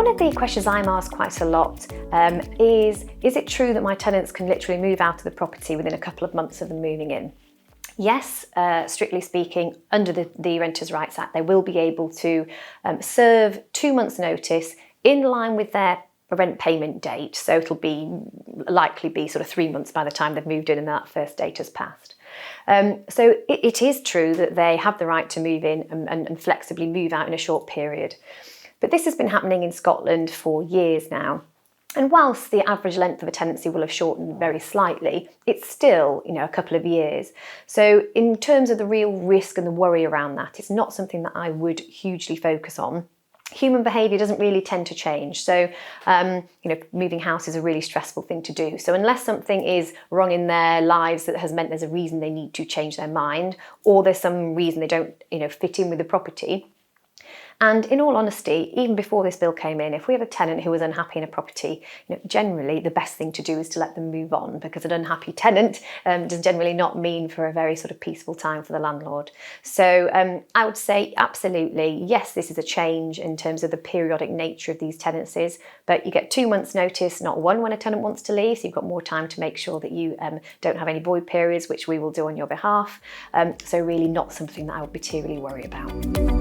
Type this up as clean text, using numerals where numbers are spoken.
One of the questions I'm asked quite a lot is it true that my tenants can literally move out of the property within a couple of months of them moving in? Yes, strictly speaking, under the Renters' Rights Act, they will be able to serve 2 months' notice in line with their rent payment date. So it'll likely be sort of 3 months by the time they've moved in and that first date has passed. So it is true that they have the right to move in and flexibly move out in a short period. But this has been happening in Scotland for years now. And whilst the average length of a tenancy will have shortened very slightly, it's still, a couple of years. So in terms of the real risk and the worry around that, it's not something that I would hugely focus on. Human behaviour doesn't really tend to change. So, moving house is a really stressful thing to do. So unless something is wrong in their lives that has meant there's a reason they need to change their mind, or there's some reason they don't, fit in with the property. And in all honesty, even before this bill came in, if we have a tenant who was unhappy in a property, generally the best thing to do is to let them move on, because an unhappy tenant does generally not mean for a very sort of peaceful time for the landlord. So I would say absolutely, yes, this is a change in terms of the periodic nature of these tenancies, but you get 2 months notice, not one when a tenant wants to leave, so you've got more time to make sure that you don't have any void periods, which we will do on your behalf. So really not something that I would materially worry about.